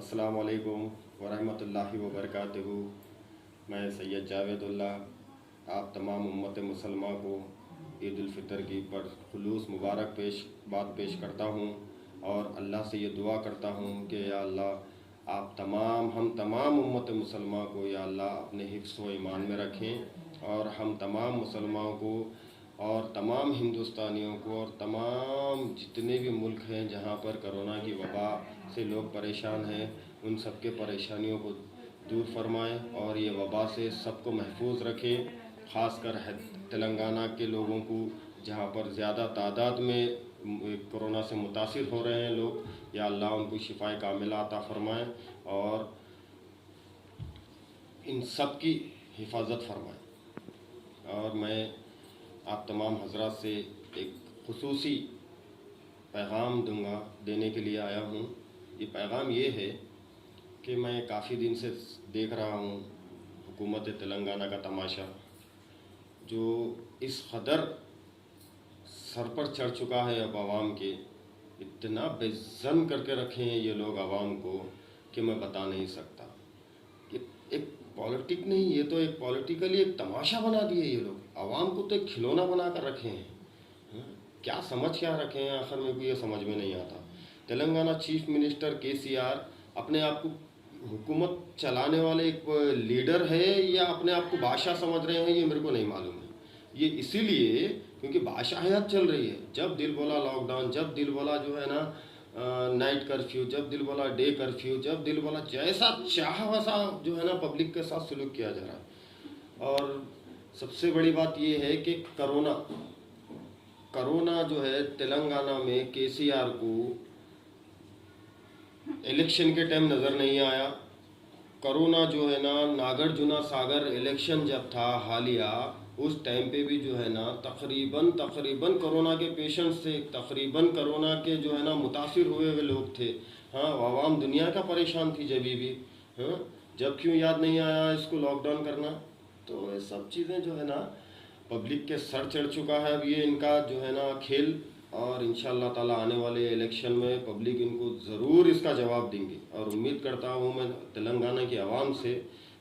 अस्सलामु अलैकुम वरहमतुल्लाहि वबरकातुहू। मैं सैयद जावेदुल्लाह आप तमाम उम्मत मुसलमा को ईद उल फितर की बरखुलूस मुबारक बात पेश करता हूँ और अल्लाह से ये दुआ करता हूँ कि या अल्लाह आप हम तमाम उम्मत मुसलमा को या अल्लाह अपने हिफ्ज़ व ईमान में रखें और हम तमाम मुसलमानों को और तमाम हिंदुस्तानियों को और तमाम जितने भी मुल्क हैं जहाँ पर कोरोना की वबा से लोग परेशान हैं उन सब के परेशानियों को दूर फरमाएं और ये वबा से सबको महफूज रखें। ख़ासकर तेलंगाना के लोगों को जहाँ पर ज़्यादा तादाद में कोरोना से मुतासिर हो रहे हैं लोग, या अल्लाह उनको शिफाए कामिला अता फ़रमाएँ और इन सब की हिफाजत फरमाएँ। और मैं आप तमाम हजरात से एक खुसूसी पैगाम देने के लिए आया हूँ। ये पैगाम ये है कि मैं काफ़ी दिन से देख रहा हूँ हुकूमत तेलंगाना का तमाशा, जो इस कदर सर पर चढ़ चुका है। अब आवाम के इतना बेज़न करके रखे हैं ये लोग आवाम को कि मैं बता नहीं सकता। कि एक पॉलिटिक नहीं, ये तो एक पॉलिटिकली एक तमाशा बना दिए ये लोग। आवाम को तो एक खिलौना बना कर रखे हैं। क्या समझ क्या रखे हैं आखिर मेरे को ये समझ में नहीं आता। तेलंगाना चीफ मिनिस्टर केसीआर अपने आप को हुकूमत चलाने वाले एक लीडर है या अपने आप को बादशाह समझ रहे हैं, ये मेरे को नहीं मालूम है। ये इसीलिए क्योंकि बादशाहियत चल रही है। जब दिल बोला लॉकडाउन, जब दिल बोला जो है ना नाइट कर्फ्यू, जब दिल बोला डे कर्फ्यू, जब दिल बोला जैसा चाह वैसा जो है ना पब्लिक के साथ सलूक किया जा रहा है। और सबसे बड़ी बात ये है कि कोरोना जो है तेलंगाना में केसीआर को इलेक्शन के टाइम नज़र नहीं आया। कोरोना जो है ना नागार्जुन सागर इलेक्शन जब था हालिया, उस टाइम पे भी जो है ना तकरीबन कोरोना के पेशेंट्स थे, तकरीबन कोरोना के जो है ना मुतासिर हुए हुए लोग थे। हाँ, आवाम दुनिया का परेशान थी जब भी। हाँ, जब क्यों याद नहीं आया इसको लॉकडाउन करना। तो ये सब चीज़ें जो है ना पब्लिक के सर चढ़ चुका है। अब ये इनका जो है ना खेल, और इंशाअल्लाह ताला आने वाले इलेक्शन में पब्लिक इनको ज़रूर इसका जवाब देंगे। और उम्मीद करता हूँ मैं तेलंगाना की आवाम से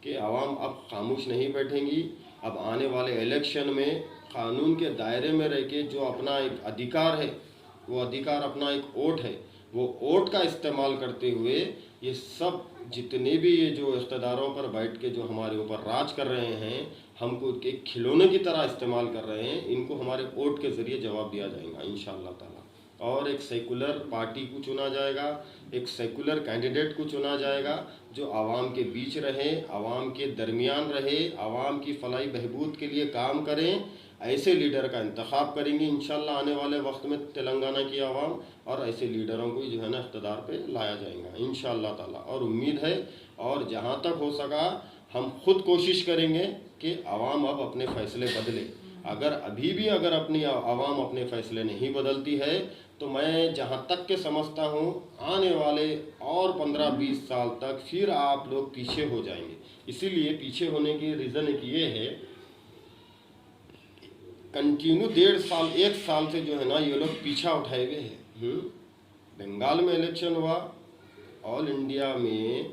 कि आवाम अब खामोश नहीं बैठेंगी। अब आने वाले इलेक्शन में कानून के दायरे में रह के जो अपना एक अधिकार है, वो अधिकार अपना एक वोट है, वो वोट का इस्तेमाल करते हुए ये सब जितने भी ये जो इक़्तिदारों पर बैठ के जो हमारे ऊपर राज कर रहे हैं, हमको एक खिलौने की तरह इस्तेमाल कर रहे हैं, इनको हमारे वोट के ज़रिए जवाब दिया जाएगा इंशाअल्लाह ताला। और एक सेकुलर पार्टी को चुना जाएगा, एक सेकुलर कैंडिडेट को चुना जाएगा जो आवाम के बीच रहे, आवाम के दरमियान रहे, आवाम की फलाई बहबूद के लिए काम करें। ऐसे लीडर का इंतखाब करेंगे इंशाअल्लाह आने वाले वक्त में तेलंगाना की आवाम, और ऐसे लीडरों को जो है ना इक़्तिदार पे लाया जाएगा इंशाअल्लाह ताला। और उम्मीद है और जहाँ तक हो सका हम खुद कोशिश करेंगे कि आवाम अब अपने फ़ैसले बदले। अगर अभी भी अगर अपनी आवाम अपने फ़ैसले नहीं बदलती है तो मैं जहाँ तक के समझता हूँ आने वाले और 15-20 साल तक फिर आप लोग पीछे हो जाएंगे। इसीलिए पीछे होने की रीज़न एक ये है, कंटिन्यू 1.5 साल 1 साल से जो है ना ये लोग पीछा उठाए हुए हैं। बंगाल में इलेक्शन हुआ, ऑल इंडिया में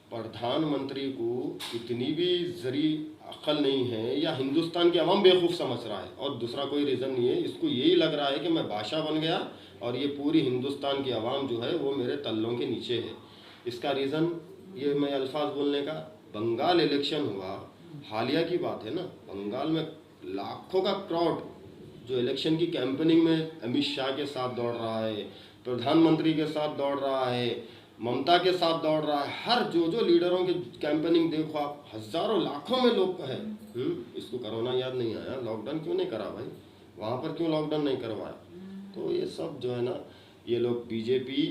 प्रधानमंत्री को इतनी भी ज़री अक्ल नहीं है या हिंदुस्तान की आवाम बेवकूफ़ समझ रहा है, और दूसरा कोई रीज़न नहीं है। इसको यही लग रहा है कि मैं बादशाह बन गया और ये पूरी हिंदुस्तान की आवाम जो है वो मेरे तल्लों के नीचे है। इसका रीज़न ये मैं अल्फाज बोलने का, बंगाल इलेक्शन हुआ, हालिया की बात है ना, बंगाल में लाखों का क्राउड जो इलेक्शन की कैंपेनिंग में अमित शाह के साथ दौड़ रहा है, प्रधानमंत्री के साथ दौड़ रहा है, ममता के साथ दौड़ रहा है, हर जो लीडरों की कैंपेनिंग देखो आप, हज़ारों लाखों में लोग है। इसको कोरोना याद नहीं आया, लॉकडाउन क्यों नहीं करा भाई, वहाँ पर क्यों लॉकडाउन नहीं करवाया। तो ये सब जो है ना ये लोग बीजेपी,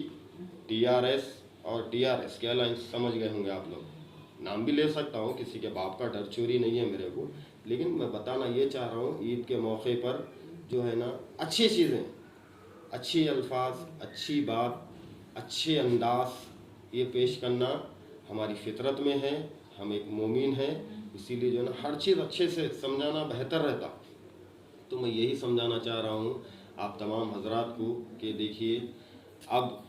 टीआरएस और टीआरएस के अलायंस समझ गए होंगे आप लोग। नाम भी ले सकता हूँ, किसी के बाप का डर चोरी नहीं है मेरे को, लेकिन मैं बताना ये चाह रहा हूँ ईद के मौके पर जो है ना अच्छी चीज़ें, अच्छी अल्फाज, अच्छी बात, अच्छे अंदाज ये पेश करना हमारी फितरत में है। हम एक मोमिन हैं, इसीलिए जो है ना हर चीज़ अच्छे से समझाना बेहतर रहता। तो मैं यही समझाना चाह रहा हूँ आप तमाम हजरात को कि देखिए अब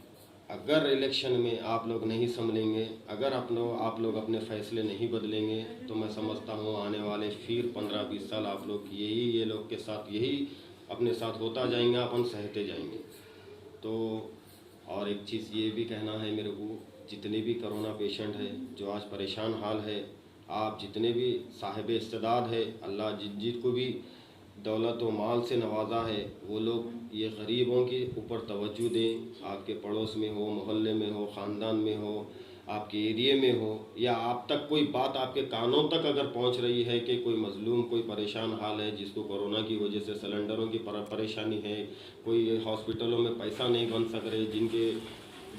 अगर इलेक्शन में आप लोग नहीं संभलेंगे, अगर आप लोग अपने फैसले नहीं बदलेंगे, तो मैं समझता हूँ आने वाले फिर 15-20 साल आप लोग ये लोग के साथ यही अपने साथ होता जाएंगे, अपन सहते जाएंगे। तो और एक चीज़ ये भी कहना है मेरे को, जितने भी कोरोना पेशेंट है जो आज परेशान हाल है, आप जितने भी साहिब इस्तेदाद है, अल्लाह जिनको भी दौलत व माल से नवाजा है, वो लोग ये गरीबों के ऊपर तवज्जो दें। आपके पड़ोस में हो, मोहल्ले में हो, ख़ानदान में हो, आपके एरिए में हो, या आप तक कोई बात आपके कानों तक अगर पहुंच रही है कि कोई मजलूम, कोई परेशान हाल है जिसको कोरोना की वजह से सिलेंडरों की परेशानी है, कोई हॉस्पिटलों में पैसा नहीं बन सक रहे, जिनके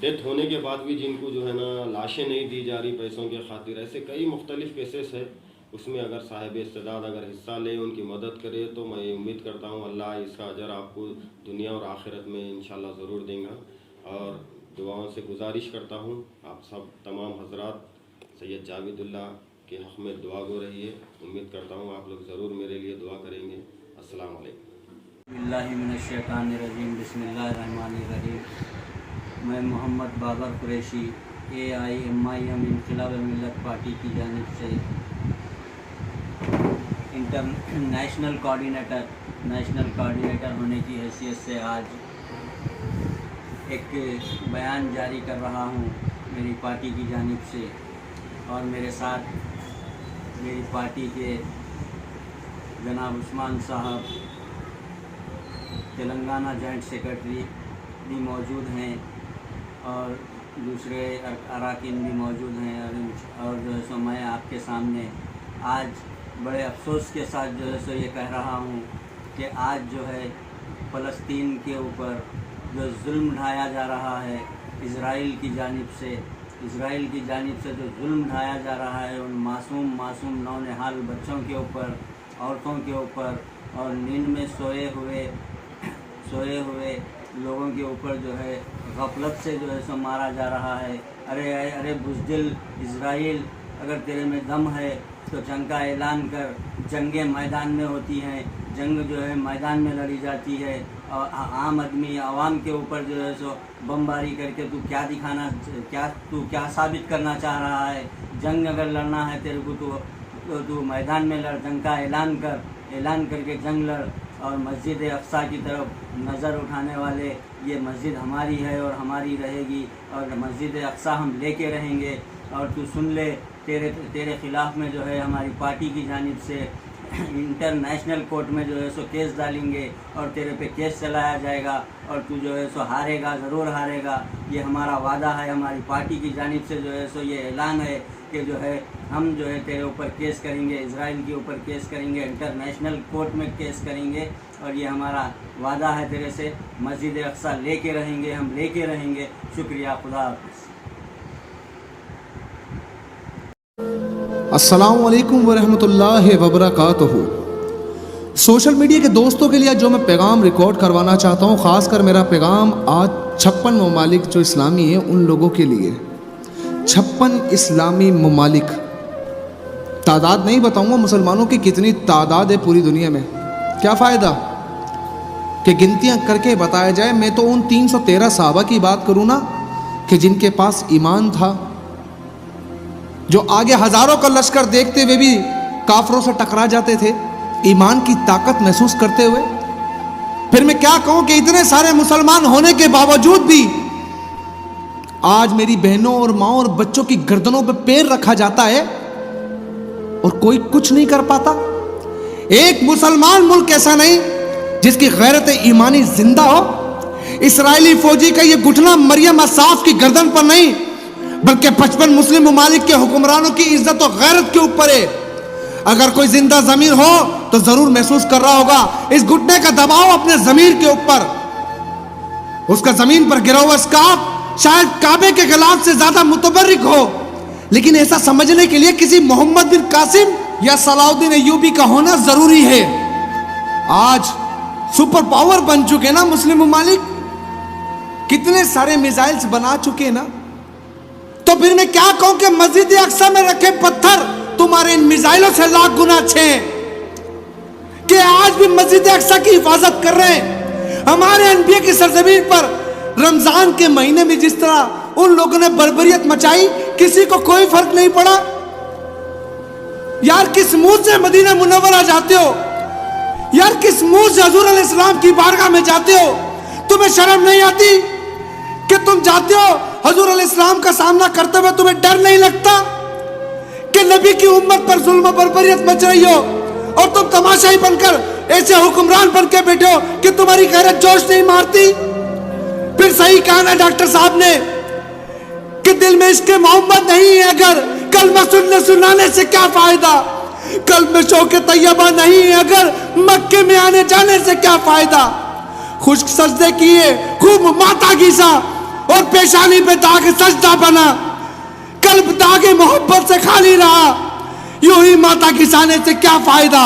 डेथ होने के बाद भी जिनको जो है ना लाशें नहीं दी जा रही पैसों के खातिर, ऐसे कई मुख्तलिफ केसेस है। उसमें अगर साहिब इस्तेदाद अगर हिस्सा ले, उनकी मदद करे, तो मैं उम्मीद करता हूँ अल्लाह इसका अजर आपको दुनिया और आखिरत में इंशाल्लाह ज़रूर देगा। और दुआओं से गुजारिश करता हूँ आप सब तमाम हजरात सैयद जावेदुल्लाह के हक़ में दुआ गो रहिए। उम्मीद करता हूँ आप लोग ज़रूर मेरे लिए दुआ करेंगे। अस्सलाम वालेकुम। बिस्मिल्लाहिर्रहमानिर्रहीम। बिस्मिल्लाहिर्रहमानिर्रहीम। मैं मोहम्मद बाबर कुरैशी AIMIM इनक़िलाब मिल्लत पार्टी की जानिब से नेशनल कोऑर्डिनेटर होने की हैसियत से आज एक बयान जारी कर रहा हूँ मेरी पार्टी की जानिब से। और मेरे साथ मेरी पार्टी के जनाब उस्मान साहब, तेलंगाना जॉइंट सेक्रेटरी भी मौजूद हैं और दूसरे अरकान भी मौजूद हैं। और जो है सो मैं आपके सामने आज बड़े अफसोस के साथ जो है सो ये कह रहा हूँ कि आज जो है फ़लस्तीन के ऊपर जो जुल्म ढाया जा रहा है इज़राइल की जानिब से जो जुल्म ढाया जा रहा है उन मासूम नौनिहाल बच्चों के ऊपर, औरतों के ऊपर और नींद में सोए हुए लोगों के ऊपर जो है गफलत से जो है सो मारा जा रहा है। अरे बुज़दिल इज़राइल, अगर तेरे में दम है तो जंग का ऐलान कर। जंगें मैदान में होती हैं, जंग जो है मैदान में लड़ी जाती है। और आम आदमी आवाम के ऊपर जो है सो बमबारी करके तू क्या साबित करना चाह रहा है। जंग अगर लड़ना है तेरे को तो तू मैदान में लड़, जंग का ऐलान करके जंग लड़। और मस्जिद अक्सा की तरफ नज़र उठाने वाले, ये मस्जिद हमारी है और हमारी रहेगी और मस्जिद अक्सा हम लेके रहेंगे। और तू सुन ले, तेरे ख़िलाफ़ में जो है हमारी पार्टी की जानिब से इंटरनेशनल कोर्ट में जो है सो केस डालेंगे और तेरे पे केस चलाया जाएगा और तू जो है सो हारेगा, ज़रूर हारेगा। ये हमारा वादा है, हमारी पार्टी की जानिब से जो है सो ये ऐलान है कि जो है हम जो है तेरे ऊपर केस करेंगे, इज़राइल के ऊपर केस करेंगे, इंटरनेशनल कोर्ट में केस करेंगे। और ये हमारा वादा है तेरे से, मस्जिद अक्सा लेके रहेंगे, हम लेके रहेंगे। शुक्रिया, खुदा हाफ़िज़। अस्सलाम वालेकुम वरहमतुल्लाहि वबरकातुहू। सोशल मीडिया के दोस्तों के लिए जो मैं पैगाम रिकॉर्ड करवाना चाहता हूँ, ख़ासकर मेरा पैगाम आज 56 ममालिक जो इस्लामी हैं उन लोगों के लिए। 56 इस्लामी ममालिक, तादाद नहीं बताऊँगा मुसलमानों की कितनी तादाद है पूरी दुनिया में, क्या फ़ायदा कि गिनतियाँ करके बताया जाए। मैं तो उन 313 सहाबा की बात करूँ ना कि जिनके पास ईमान था, जो आगे हज़ारों का लश्कर देखते हुए भी काफरों से टकरा जाते थे ईमान की ताकत महसूस करते हुए। फिर मैं क्या कहूँ कि इतने सारे मुसलमान होने के बावजूद भी आज मेरी बहनों और माँओं और बच्चों की गर्दनों पर पैर रखा जाता है और कोई कुछ नहीं कर पाता। एक मुसलमान मुल्क ऐसा नहीं जिसकी गैरत ईमानी जिंदा हो। इस्राएली फौजी का ये घुटना मरियम असाफ की गर्दन पर नहीं, बल्कि 55 मुस्लिम ममालिक के हुक्मरानों की इज्जत और गैरत के ऊपर है। अगर कोई जिंदा जमीर हो तो जरूर महसूस कर रहा होगा इस घुटने का दबाव अपने जमीर के ऊपर। उसका जमीन पर गिरा हुआ स्कार्फ शायद काबे के गिलाफ से ज्यादा मुतबर्रिक हो, लेकिन ऐसा समझने के लिए किसी मोहम्मद बिन कासिम या सलाउद्दीन अय्यूबी का होना जरूरी है। आज सुपर पावर बन चुके ना मुस्लिम ममालिक, कितने सारे मिसाइल्स बना चुके ना। तो फिर मैं क्या कहूं कि मस्जिद अक्सा में रखे पत्थर तुम्हारे इन मिसाइलों से लाख गुना अच्छे हैं कि आज भी मस्जिद अक्सा की हिफाजत कर रहे हैं। हमारे अनबिया की सरजमीन पर रमजान के महीने में जिस तरह उन लोगों ने बर्बरियत मचाई, किसी को कोई फर्क नहीं पड़ा। यार किस मुंह से मदीना मुनव्वरा जाते हो? यार किस मुंह से हजूर अलैहिस्सलाम की बारगाह में जाते हो? तुम्हें शर्म नहीं आती कि तुम जाते हो हजूर अलैहिस्सलाम का सामना करते हुए? तुम्हें डर नहीं लगता कि नबी की उम्मत पर जुल्म बर्बरियत मच रही हो और तुम तमाशाई बनकर ऐसे हुक्मरान बन के बैठे हो कि तुम्हारी गैरत जोश नहीं मारती? फिर सही कहा ना डॉक्टर साहब ने कि दिल में इसके मोहब्बत नहीं है अगर कलमा सुनाने से क्या फायदा? कल में शौके तैयबा नहीं है अगर मक्के में आने जाने से क्या फायदा? खुश्क सजदे किए, खूब माता घिसा और पेशानी पे दाग सजदा बना, कल्ब दागे मोहब्बत से खाली रहा, यूं ही माता घिसाने से क्या फायदा?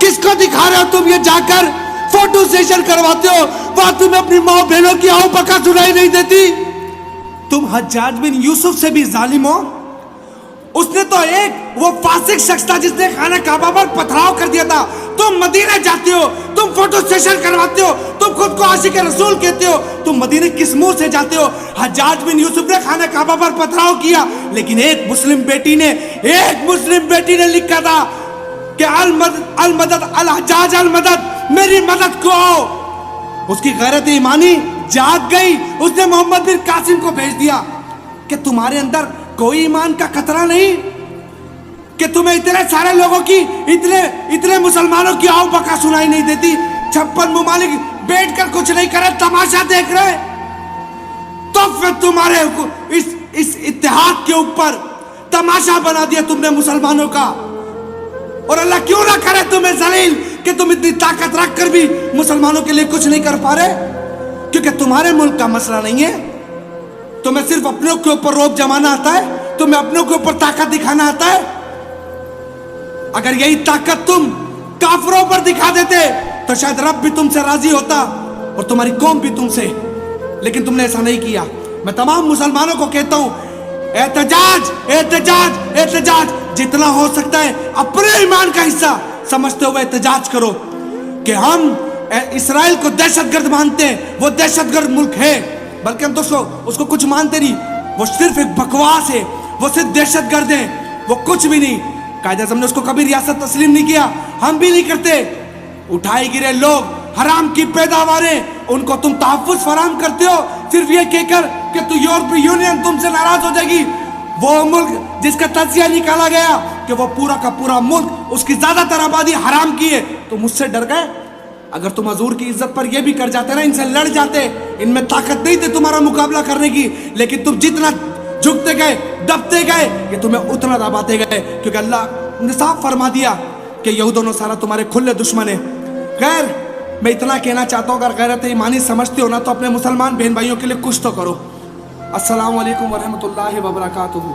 किसको दिखा रहे हो तुम ये जाकर? फोटो सेशन करवाते हो, वहां तुम्हें अपनी माँ बहनों की आओ बका सुनाई नहीं देती? तुम हज्जाज बिन यूसुफ से भी जालिम हो। उसने तो एक वो फासिक शख्स था जिसने खाना काबा पर पथराव कर दिया था। तुम मदीने जाते हो, तुम फोटो सेशन करवाते हो, तुम खुद को आशिक रसूल कहते हो। तुम मदीने किस मुंह से जाते हो? हज्जाज बिन यूसुफ ने खाना काबा पर पथराव किया, लेकिन एक मुस्लिम बेटी ने लिखा था कि अल मदद अल हज्जाज अल मदद, मेरी मदद को आओ। उसकी गैरत ईमानी जाग गई। उसने मोहम्मद बिन कासिम को भेज दिया कि तुम्हारे अंदर कोई ईमान का खतरा नहीं कि तुम्हें इतने सारे लोगों की, इतने मुसलमानों की आओ बका सुनाई नहीं देती? 56 मुमालिक बैठकर कुछ नहीं करे, तमाशा देख रहे। तो फिर तुम्हारे इस इत्तेहाद के ऊपर तमाशा बना दिया तुमने मुसलमानों का। और अल्लाह क्यों ना करे तुम्हें जलील कि तुम इतनी ताकत रखकर भी मुसलमानों के लिए कुछ नहीं कर पा रहे, क्योंकि तुम्हारे मुल्क का मसला नहीं है। तुम्हें सिर्फ अपनों के ऊपर रोब जमाना आता है, तुम्हें अपनों के ऊपर ताकत दिखाना आता है। अगर यही ताकत तुम काफिरों पर दिखा देते तो शायद रब भी तुमसे राजी होता और तुम्हारी कौम भी तुमसे, लेकिन तुमने ऐसा नहीं किया। मैं तमाम मुसलमानों को कहता हूं, एहतजाज एहतजाज एहतजाज, जितना हो सकता है अपने ईमान का हिस्सा समझते हुए एहतजाज करो कि हम इसराइल को दहशतगर्द मानते हैं। वो दहशतगर्द मुल्क है, बल्कि हम तो उसको कुछ मानते नहीं। वो सिर्फ एक बकवास है, वो सिर्फ दहशतगर्द है, वो कुछ भी नहीं। कायदे आज़म ने उसको कभी रियासत तस्लीम नहीं किया, हम भी नहीं करते। उठाए गिरे लोग, हराम की पैदावारें, उनको तुम तहफ़्फ़ुज़ फराहम करते हो सिर्फ ये कहकर कि तू यूरोपीय यूनियन तुमसे नाराज हो जाएगी। वो मुल्क जिसका तजिया निकाला गया कि वो पूरा का पूरा मुल्क, उसकी ज्यादातर आबादी हराम की है, तो मुझसे डर गए? अगर तुम हजूर की इज्जत पर यह भी कर जाते ना, इनसे लड़ जाते, इनमें ताकत नहीं थी तुम्हारा मुकाबला करने की, लेकिन तुम जितना झुकते गए, दबते गए, कि तुम्हें उतना दबाते गए, क्योंकि अल्लाह ने साफ फरमा दिया कि यहूद और नसारा तुम्हारे खुले दुश्मन है। खैर, मैं इतना कहना चाहता हूँ, अगर गैरत ईमानी समझते हो ना तो अपने मुसलमान बहन भाइयों के लिए कुछ तो करो। अस्सलाम वालेकुम वरहमतुल्लाहि वबरकातुहू।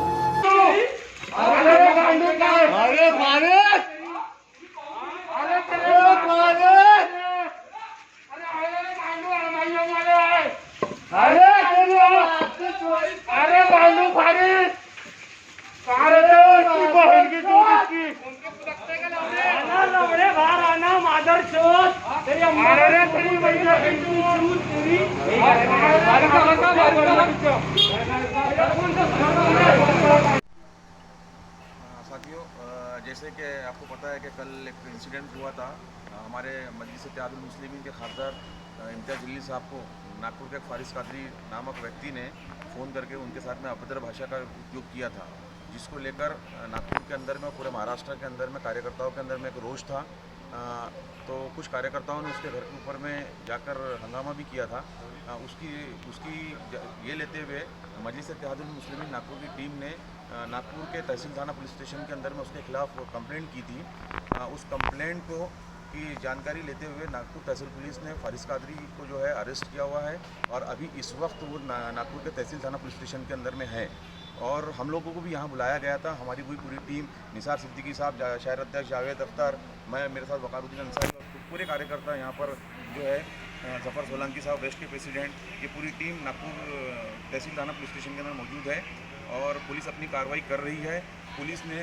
साथियों, जैसे कि आपको पता है कि कल एक इंसिडेंट हुआ था। हमारे मजलिस इत्तेहादुल मुस्लिमीन के खासदार इम्तियाज़ जलील साहब को नागपुर के एक फारिस कादरी नामक व्यक्ति ने फ़ोन करके उनके साथ में अभद्र भाषा का उपयोग किया था, जिसको लेकर नागपुर के अंदर में, पूरे महाराष्ट्र के अंदर में कार्यकर्ताओं के अंदर में एक रोष था। तो कुछ कार्यकर्ताओं ने उसके घर के ऊपर में जाकर हंगामा भी किया था। उसकी ये लेते हुए मजलिस इत्तेहादुल मुस्लिमीन नागपुर की टीम ने नागपुर के तहसील थाना पुलिस स्टेशन के अंदर में उसके खिलाफ कंप्लेंट की थी। उस कंप्लेंट को की जानकारी लेते हुए नागपुर तहसील पुलिस ने फारिस कादरी को जो है अरेस्ट किया हुआ है, और अभी इस वक्त वो नागपुर के तहसील थाना पुलिस स्टेशन के अंदर में है। और हम लोगों को भी यहाँ बुलाया गया था, हमारी पूरी टीम, निसार सिद्दीकी साहब, शहर अध्यक्ष जावेद अख्तर, मैं, मेरे साथ वकारुद्दीन अंसारी और पूरे कार्यकर्ता यहाँ पर जो है, जफर सोलंकी साहब वेस्ट के प्रेसिडेंट, ये पूरी टीम नागपुर तहसील थाना पुलिस स्टेशन के अंदर मौजूद है और पुलिस अपनी कार्रवाई कर रही है। पुलिस ने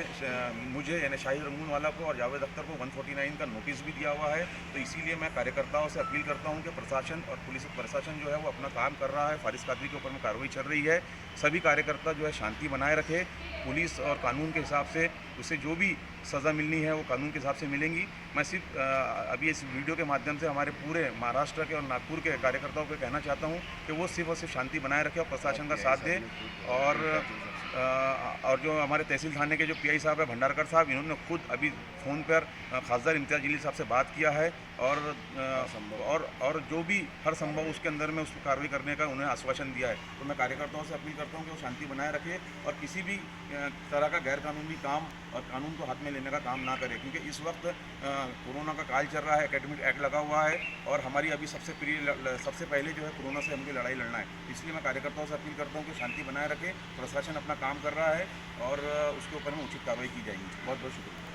मुझे यानी शाहिद रमून वाला को और जावेद अख्तर को 149 का नोटिस भी दिया हुआ है। तो इसीलिए मैं कार्यकर्ताओं से अपील करता हूं कि प्रशासन और पुलिस प्रशासन जो है वो अपना काम कर रहा है। फारिस कादरी के ऊपर में कार्रवाई चल रही है। सभी कार्यकर्ता जो है शांति बनाए रखे, पुलिस और कानून के हिसाब से उसे जो भी सज़ा मिलनी है वो कानून के हिसाब से मिलेंगी। मैं सिर्फ अभी इस वीडियो के माध्यम से हमारे पूरे महाराष्ट्र के और नागपुर के कार्यकर्ताओं को कहना चाहता हूँ कि वो सिर्फ और सिर्फ शांति बनाए रखें और प्रशासन का साथ दें। और जो हमारे तहसील थाने के जो पीआई साहब है भंडारकर साहब, इन्होंने खुद अभी फ़ोन पर खासदार इम्तियाज़ जलील साहब से बात किया है और जो भी हर संभव उसके अंदर में उसको कार्रवाई करने का उन्हें आश्वासन दिया है। तो मैं कार्यकर्ताओं से अपील करता हूं कि वो शांति बनाए रखें और किसी भी तरह का गैरकानूनी काम और कानून को हाथ में लेने का काम ना करें, क्योंकि इस वक्त कोरोना का काल चल रहा है, एकेडमिक एक्ट लगा हुआ है और हमारी अभी सबसे पहले जो है कोरोना से हमको लड़ाई लड़ना है। इसलिए मैं कार्यकर्ताओं से अपील करता हूँ कि शांति बनाए रखें, प्रशासन अपना काम कर रहा है और उसके ऊपर में उचित कार्रवाई की जाएगी। बहुत बहुत शुक्रिया।